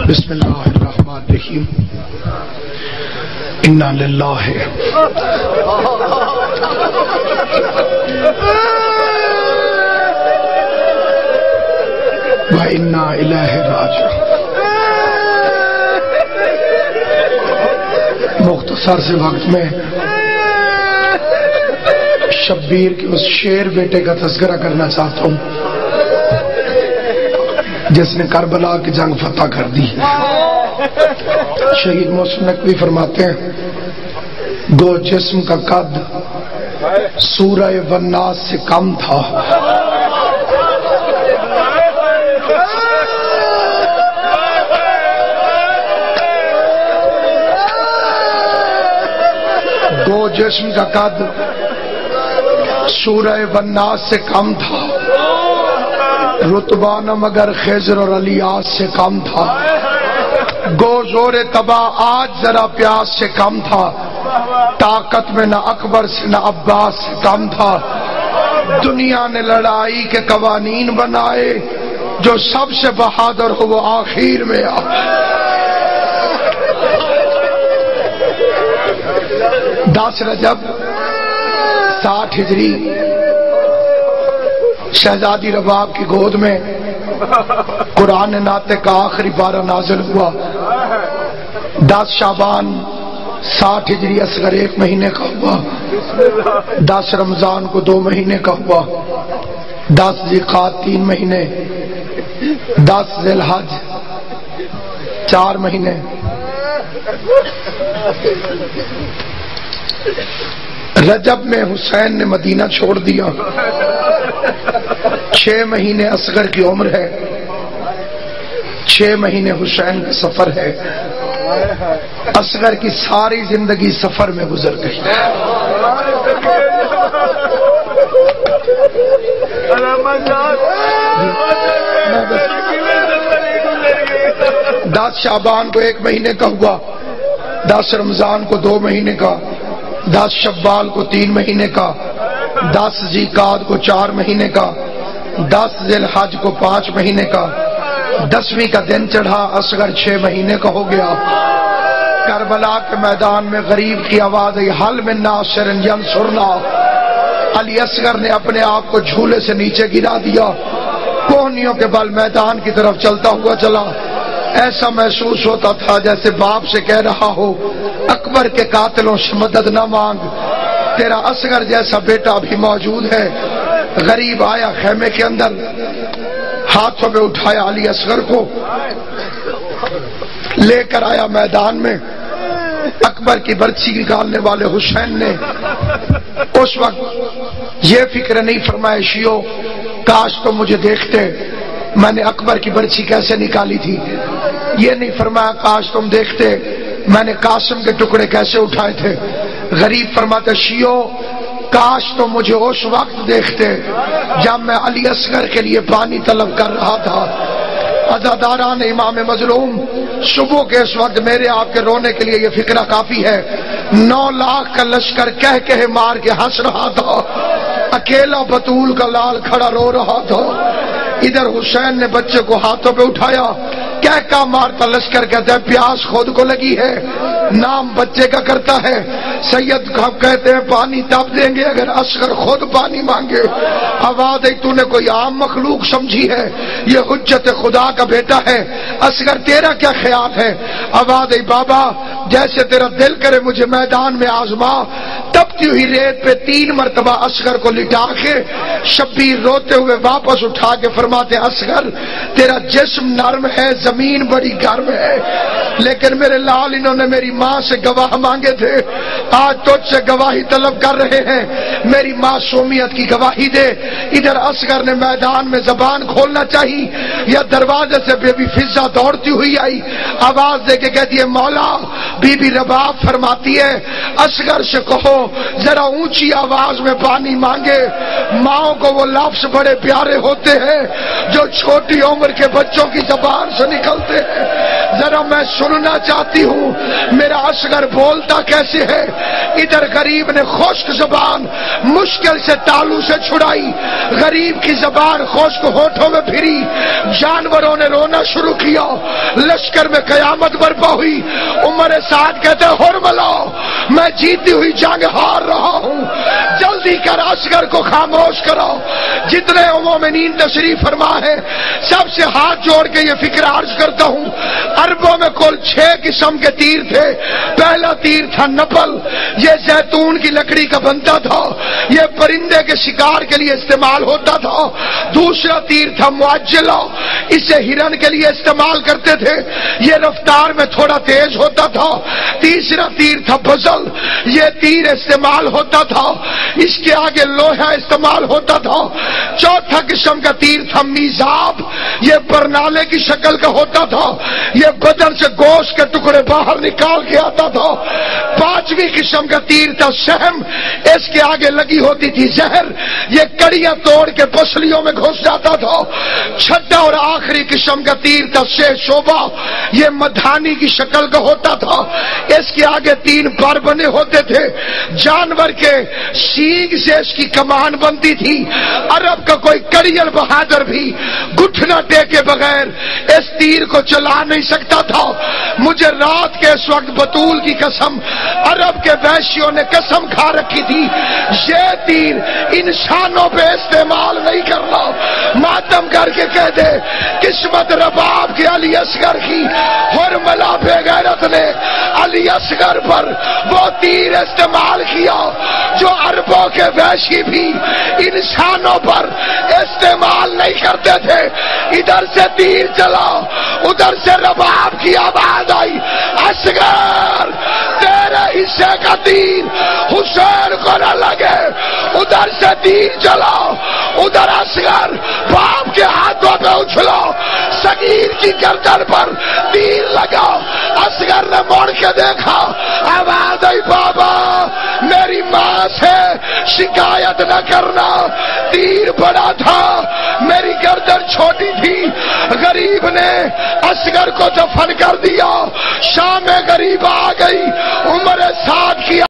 بسم اللہ الرحمن الرحیم انا للہ و انا الیہ راجعون۔ مختصر سے وقت میں شبیر کے اس شیر بیٹے کا تذکرہ کرنا چاہتا ہوں جس نے کربلا کی جنگ فتح کر دی۔ شہید محسن نقوی فرماتے ہیں گو جسم کا قد سورہ والناس سے کم تھا، گو جسم کا قد سورہ والناس سے کم تھا، رتبہ نہ مگر خضر اور الیاس سے کم تھا، گو زور تباہ آج ذرا پیاس سے کم تھا، طاقت میں نہ اکبر سے نہ عباس سے کم تھا، دنیا نے لڑائی کے قوانین بنائے، جو سب سے بہادر ہو وہ آخر میں آ۔ 10 رجب 60 ہجری شہزادی رباب کی گود میں قرآن ناطق کا آخری پارہ نازل ہوا۔ 10 شعبان 60 ہجری اصغر 1 مہینے کا ہوا، 10 رمضان کو 2 مہینے کا ہوا، 10 ذیقعدہ 3 مہینے، 10 ذی الحج 4 مہینے، رجب میں حسین نے مدینہ چھوڑ دیا، 6 مہینے اصغر کی عمر ہے، 6 مہینے حسین کا سفر ہے، اصغر کی ساری زندگی سفر میں گزر گئی۔ 10 شعبان کو 1 مہینے کا ہوا، 10 رمضان کو 2 مہینے کا، 10 شوال کو 3 مہینے کا، 10 ذیقعدہ کو 4 مہینے کا، 10 ذی الحج کو 5 مہینے کا، 10ویں کا دن چڑھا، اصغر 6 مہینے کا ہو گیا۔ کربلا کے میدان میں غریب کی آواز آئی، حل من ناصر ینصرنا۔ علی اصغر نے اپنے آپ کو جھولے سے نیچے گرا دیا، کوہنیوں کے بل میدان کی طرف چلتا ہوا چلا۔ ایسا محسوس ہوتا تھا جیسے باپ سے کہہ رہا ہو اکبر کے قاتلوں سے مدد نہ مانگ، تیرا اصغر جیسا بیٹا بھی موجود ہے۔ غریب آیا خیمے کے اندر، ہاتھوں میں اٹھایا علی اصغر کو، لے کر آیا میدان میں۔ اکبر کی برچھی نکالنے والے حسین نے اس وقت یہ فکر نہیں فرمایا شیعو کاش تم مجھے دیکھتے میں نے اکبر کی برچھی کیسے نکالی تھی، یہ نہیں فرمایا کاش تم دیکھتے میں نے قاسم کے ٹکڑے کیسے اٹھائے تھے۔ غریب فرماتے شیعو کاش تم مجھے اس وقت دیکھتے جب میں علی اصغر کے لیے پانی طلب کر رہا تھا۔ عزاداران امام مظلوم، صبح کے اس وقت میرے آپ کے رونے کے لیے یہ فکرہ کافی ہے۔ 9 لاکھ کا لشکر کہہ مار کے ہنس رہا تھا، اکیلا بطول کا لال کھڑا رو رہا تھا۔ ادھر حسین نے بچے کو ہاتھوں پہ اٹھایا، کہہ مارتا لشکر کہتا ہے پیاس خود کو لگی ہے، نام بچے کا کرتا ہے۔ سید کہتے ہیں پانی تب دیں گے اگر اصغر خود پانی مانگے۔ آواز تو نے کوئی عام مخلوق سمجھی ہے، یہ حجت خدا کا بیٹا ہے، اصغر تیرا کیا خیال ہے؟ آواز بابا جیسے تیرا دل کرے مجھے میدان میں آزما۔ تپتی ہوئی ریت پہ 3 مرتبہ اصغر کو لٹا کے شبیر روتے ہوئے واپس اٹھا کے فرماتے اصغر تیرا جسم نرم ہے، زمین بڑی گرم ہے، لیکن میرے لال انہوں نے میری ماں سے گواہ مانگے تھے، آج تجھ سے گواہی طلب کر رہے ہیں، میری معصومیت کی گواہی دے۔ ادھر اصغر نے میدان میں زبان کھولنا چاہیے یا دروازے سے بی بی فضہ دوڑتی ہوئی آئی، آواز دے کے کہتی ہے مولا بی بی رباب فرماتی ہے اصغر سے کہو ذرا اونچی آواز میں پانی مانگے۔ ماؤں کو وہ لفظ بڑے پیارے ہوتے ہیں جو چھوٹی عمر کے بچوں کی زبان سے نکلتے ہیں۔ ذرا میں سننا چاہتی ہوں میرا اصغر بولتا کیسے ہے۔ ادھر غریب نے خشک زبان مشکل سے تالو سے چھڑائی، غریب کی زبان خشک ہونٹوں میں پھری، جانوروں نے رونا شروع کیا، لشکر میں قیامت برپا ہوئی۔ عمر سعد کہتے ہیں حرملا میں جیتی ہوئی جنگ ہار رہا ہوں، جلدی کر اصغر کو خاموش کرو۔ جتنے مومنین تشریف فرما ہے سب سے ہاتھ جوڑ کے یہ فکر عرض کرتا ہوں، عربوں میں کل 6 قسم کے تیر تھے۔ پہلا تیر تھا نبل، یہ زیتون کی لکڑی کا بنتا تھا، یہ پرندے کے شکار کے لیے استعمال ہوتا تھا۔ دوسرا تیر تھا معجلہ، اسے ہرن کے لیے استعمال کرتے تھے، یہ رفتار میں تھوڑا تیز ہوتا تھا۔ تیسرا تیر تھا بزل، یہ تیر استعمال ہوتا تھا، اس کے آگے لوہا استعمال ہوتا تھا۔ چوتھا قسم کا تیر تھا میزاب، یہ برنالے کی شکل کا ہوتا تھا، یہ بدن سے گوشت کے ٹکڑے باہر نکال کے آتا تھا۔ پانچویں قسم کا تیر تھا سہم، اس کے آگے لگی ہوتی تھی زہر، یہ کڑیاں توڑ کے پسلیوں میں گھس جاتا تھا۔ چھٹا اور آخری قسم کا تیر تھا شوبہ، یہ مدھانی کی شکل کا ہوتا تھا، اس کے آگے 3 پر بنے ہوتے تھے، جانور کے سینگ سے اس کی کمان بنتی تھی۔ عرب کا کوئی کڑیل بہادر بھی گھٹنا ٹیکے بغیر اس تیر کو چلا نہیں سکتا تھا۔ مجھے رات کے اس وقت بطول کی قسم، عرب کے وحشیوں نے قسم کھا رکھی تھی یہ تیر انسانوں پہ استعمال نہیں کرنا۔ ماتم کر کے کہہ دے قسمت رباب کے علی اصغر کی، حرملا بے غیرت نے علی اصغر پر وہ تیر استعمال کیا جو عربوں کے وحشی بھی انسانوں پر استعمال نہیں کرتے تھے۔ ادھر سے تیر چلا، ادھر سے رباب کی آواز آئی، اصغر تیرے حصے کا تیر حسین کو نہ لگے۔ ادھر سے تیر چلا، ادھر اصغر باپ کے ہاتھوں پہ اچھلا، صغیر کی گردن پر تیر لگا۔ اصغر نے موڑ کے دیکھا، آواز آئی بابا میری ماں سے شکایت نہ کرنا، تیر بڑا تھا میری گردن چھوٹی تھی۔ غریب نے اصغر کو دفن کر دیا، شام غریب آ گئی، عمر سعد کی